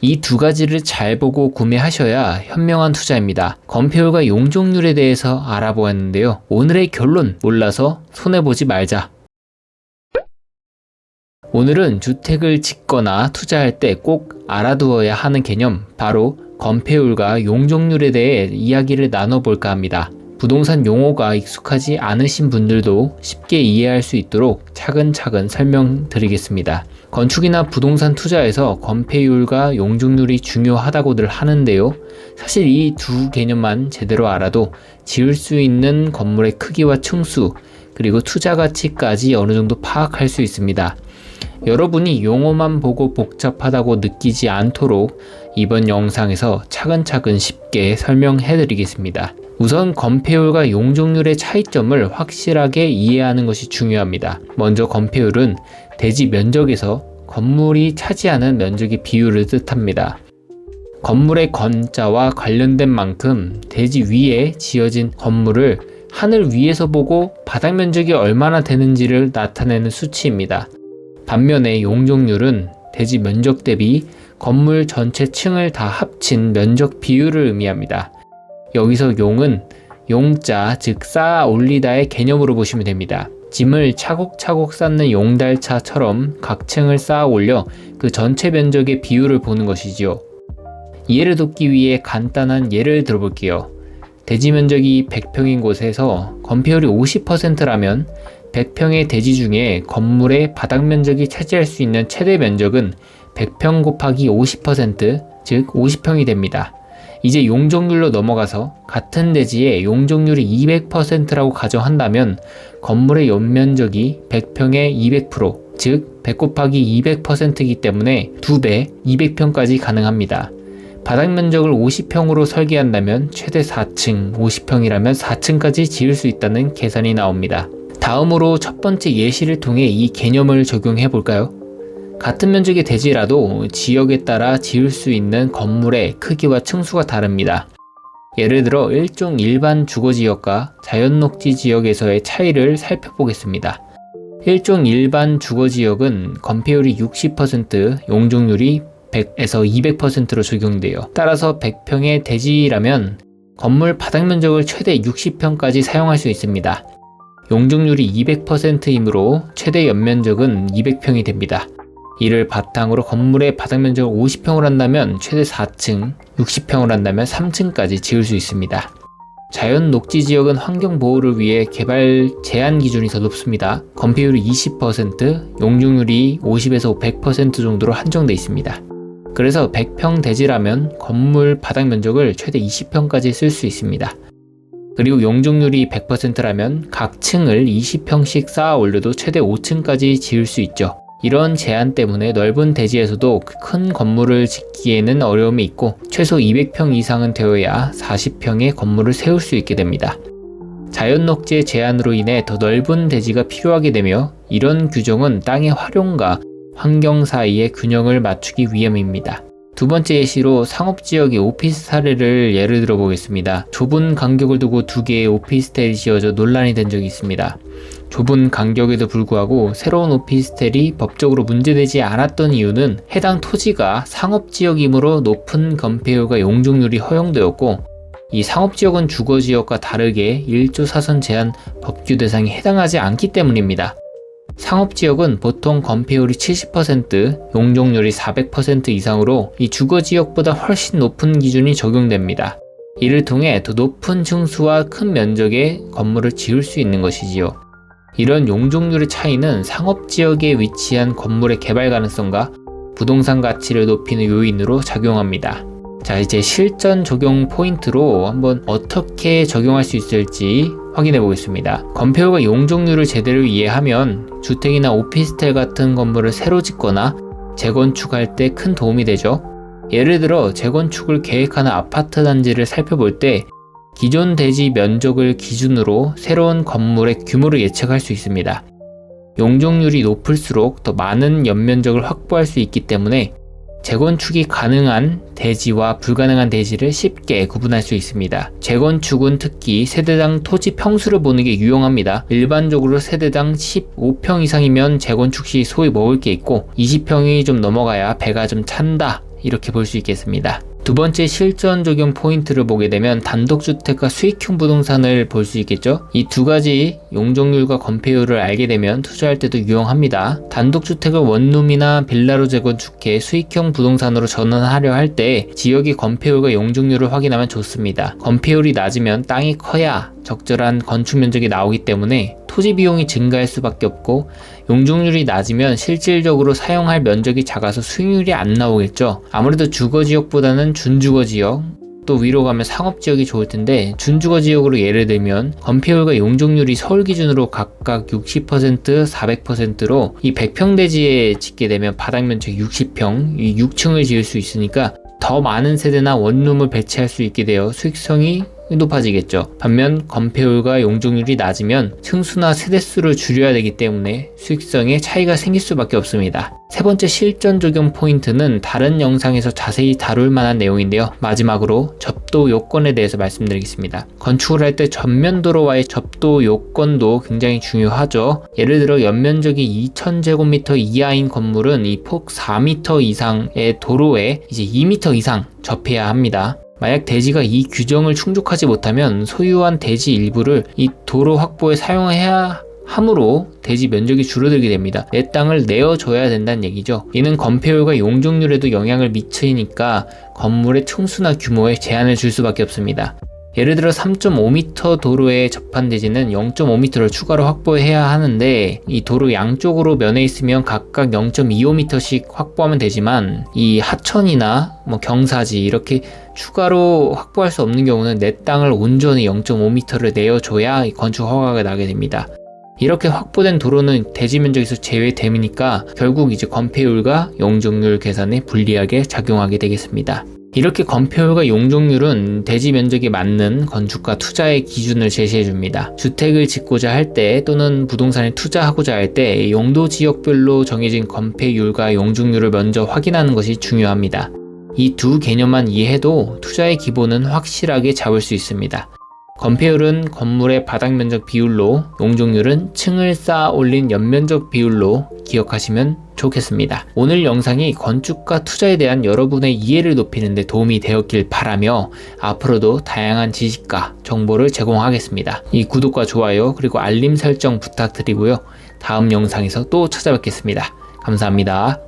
이 두 가지를 잘 보고 구매하셔야 현명한 투자입니다. 건폐율과 용적률에 대해서 알아보았는데요. 오늘의 결론, 몰라서 손해보지 말자. 오늘은 주택을 짓거나 투자할 때 꼭 알아두어야 하는 개념, 바로 건폐율과 용적률에 대해 이야기를 나눠볼까 합니다. 부동산 용어가 익숙하지 않으신 분들도 쉽게 이해할 수 있도록 차근차근 설명드리겠습니다. 건축이나 부동산 투자에서 건폐율과 용적률이 중요하다고들 하는데요. 사실 이 두 개념만 제대로 알아도 지을 수 있는 건물의 크기와 층수, 그리고 투자 가치까지 어느 정도 파악할 수 있습니다. 여러분이 용어만 보고 복잡하다고 느끼지 않도록 이번 영상에서 차근차근 쉽게 설명해 드리겠습니다. 우선 건폐율과 용적률의 차이점을 확실하게 이해하는 것이 중요합니다. 먼저 건폐율은 대지 면적에서 건물이 차지하는 면적의 비율을 뜻합니다. 건물의 건자와 관련된 만큼 대지 위에 지어진 건물을 하늘 위에서 보고 바닥 면적이 얼마나 되는지를 나타내는 수치입니다. 반면에 용적률은 대지 면적 대비 건물 전체 층을 다 합친 면적 비율을 의미합니다. 여기서 용은 용자, 즉 쌓아 올리다의 개념으로 보시면 됩니다. 짐을 차곡차곡 쌓는 용달차처럼 각 층을 쌓아 올려 그 전체 면적의 비율을 보는 것이지요. 이해를 돕기 위해 간단한 예를 들어볼게요. 대지 면적이 100평인 곳에서 건폐율이 50%라면 100평의 대지 중에 건물의 바닥 면적이 차지할 수 있는 최대 면적은 100평 곱하기 50%, 즉 50평이 됩니다. 이제 용적률로 넘어가서 같은 대지에 용적률이 200%라고 가정한다면 건물의 연면적이 100평의 200%, 즉 100 곱하기 200%이기 때문에 2배, 200평까지 가능합니다. 바닥 면적을 50평으로 설계한다면 최대 4층, 50평이라면 4층까지 지을 수 있다는 계산이 나옵니다. 다음으로 첫 번째 예시를 통해 이 개념을 적용해 볼까요? 같은 면적의 대지라도 지역에 따라 지을 수 있는 건물의 크기와 층수가 다릅니다. 예를 들어 일종 일반 주거지역과 자연녹지 지역에서의 차이를 살펴보겠습니다. 일종 일반 주거지역은 건폐율이 60%, 용적률이 100에서 200%로 적용돼요. 따라서 100평의 대지라면 건물 바닥 면적을 최대 60평까지 사용할 수 있습니다. 용적률이 200%이므로 최대 연면적은 200평이 됩니다. 이를 바탕으로 건물의 바닥 면적을 50평을 한다면 최대 4층, 60평을 한다면 3층까지 지을 수 있습니다. 자연 녹지 지역은 환경 보호를 위해 개발 제한 기준이 더 높습니다. 건폐율이 20%, 용적률이 50에서 100% 정도로 한정되어 있습니다. 그래서 100평 대지라면 건물 바닥 면적을 최대 20평까지 쓸 수 있습니다. 그리고 용적률이 100%라면 각 층을 20평씩 쌓아 올려도 최대 5층까지 지을 수 있죠. 이런 제한 때문에 넓은 대지에서도 큰 건물을 짓기에는 어려움이 있고 최소 200평 이상은 되어야 40평의 건물을 세울 수 있게 됩니다. 자연녹지의 제한으로 인해 더 넓은 대지가 필요하게 되며 이런 규정은 땅의 활용과 환경 사이의 균형을 맞추기 위함입니다. 두 번째 예시로 상업지역의 오피스 사례를 예를 들어 보겠습니다. 좁은 간격을 두고 두 개의 오피스텔이 지어져 논란이 된 적이 있습니다. 좁은 간격에도 불구하고 새로운 오피스텔이 법적으로 문제되지 않았던 이유는 해당 토지가 상업지역이므로 높은 건폐율과 용적률이 허용되었고, 이 상업지역은 주거지역과 다르게 1조 사선 제한 법규 대상에 해당하지 않기 때문입니다. 상업지역은 보통 건폐율이 70%, 용적률이 400% 이상으로 이 주거지역보다 훨씬 높은 기준이 적용됩니다. 이를 통해 더 높은 층수와 큰 면적의 건물을 지을 수 있는 것이지요. 이런 용적률의 차이는 상업지역에 위치한 건물의 개발 가능성과 부동산 가치를 높이는 요인으로 작용합니다. 자, 이제 실전 적용 포인트로 한번 어떻게 적용할 수 있을지 확인해 보겠습니다. 건폐율과 용적률을 제대로 이해하면 주택이나 오피스텔 같은 건물을 새로 짓거나 재건축할 때 큰 도움이 되죠. 예를 들어 재건축을 계획하는 아파트 단지를 살펴볼 때 기존 대지 면적을 기준으로 새로운 건물의 규모를 예측할 수 있습니다. 용적률이 높을수록 더 많은 연면적을 확보할 수 있기 때문에 재건축이 가능한 대지와 불가능한 대지를 쉽게 구분할 수 있습니다. 재건축은 특히 세대당 토지 평수를 보는 게 유용합니다. 일반적으로 세대당 15평 이상이면 재건축 시 소위 먹을 게 있고 20평이 좀 넘어가야 배가 좀 찬다, 이렇게 볼 수 있겠습니다. 두 번째 실전 적용 포인트를 보게 되면 단독주택과 수익형 부동산을 볼 수 있겠죠. 이 두 가지 용적률과 건폐율을 알게 되면 투자할 때도 유용합니다. 단독주택을 원룸이나 빌라로 재건축해 수익형 부동산으로 전환하려 할 때 지역의 건폐율과 용적률을 확인하면 좋습니다. 건폐율이 낮으면 땅이 커야 적절한 건축 면적이 나오기 때문에 토지 비용이 증가할 수밖에 없고, 용적률이 낮으면 실질적으로 사용할 면적이 작아서 수익률이 안 나오겠죠. 아무래도 주거지역보다는 준주거지역, 또 위로 가면 상업지역이 좋을 텐데, 준주거지역으로 예를 들면 건폐율과 용적률이 서울 기준으로 각각 60%, 400%로 이 100평 대지에 짓게 되면 바닥 면적 60평, 이 6층을 지을 수 있으니까 더 많은 세대나 원룸을 배치할 수 있게 되어 수익성이 높아지겠죠. 반면 건폐율과 용적률이 낮으면 층수나 세대수를 줄여야 되기 때문에 수익성에 차이가 생길 수밖에 없습니다. 세 번째 실전 적용 포인트는 다른 영상에서 자세히 다룰 만한 내용인데요. 마지막으로 접도 요건에 대해서 말씀드리겠습니다. 건축을 할 때 전면 도로와의 접도 요건도 굉장히 중요하죠. 예를 들어 연면적이 2000제곱미터 이하인 건물은 이 폭 4m 이상의 도로에 이제 2m 이상 접해야 합니다. 만약 대지가 이 규정을 충족하지 못하면 소유한 대지 일부를 이 도로 확보에 사용해야 함으로 대지 면적이 줄어들게 됩니다. 내 땅을 내어줘야 된다는 얘기죠. 이는 건폐율과 용적률에도 영향을 미치니까 건물의 층수나 규모에 제한을 줄 수밖에 없습니다. 예를 들어 3.5m 도로에 접한 대지는 0.5m를 추가로 확보해야 하는데, 이 도로 양쪽으로 면에 있으면 각각 0.25m씩 확보하면 되지만, 이 하천이나 경사지 이렇게 추가로 확보할 수 없는 경우는 내 땅을 온전히 0.5m를 내어줘야 건축 허가가 나게 됩니다. 이렇게 확보된 도로는 대지 면적에서 제외되니까 결국 이제 건폐율과 용적률 계산에 불리하게 작용하게 되겠습니다. 이렇게 건폐율과 용적률은 대지 면적에 맞는 건축과 투자의 기준을 제시해 줍니다. 주택을 짓고자 할 때 또는 부동산에 투자하고자 할 때 용도 지역별로 정해진 건폐율과 용적률을 먼저 확인하는 것이 중요합니다. 이 두 개념만 이해해도 투자의 기본은 확실하게 잡을 수 있습니다. 건폐율은 건물의 바닥 면적 비율로, 용적률은 층을 쌓아 올린 연면적 비율로 기억하시면 좋겠습니다. 오늘 영상이 건축과 투자에 대한 여러분의 이해를 높이는 데 도움이 되었길 바라며, 앞으로도 다양한 지식과 정보를 제공하겠습니다. 이 구독과 좋아요 그리고 알림 설정 부탁드리고요. 다음 영상에서 또 찾아뵙겠습니다. 감사합니다.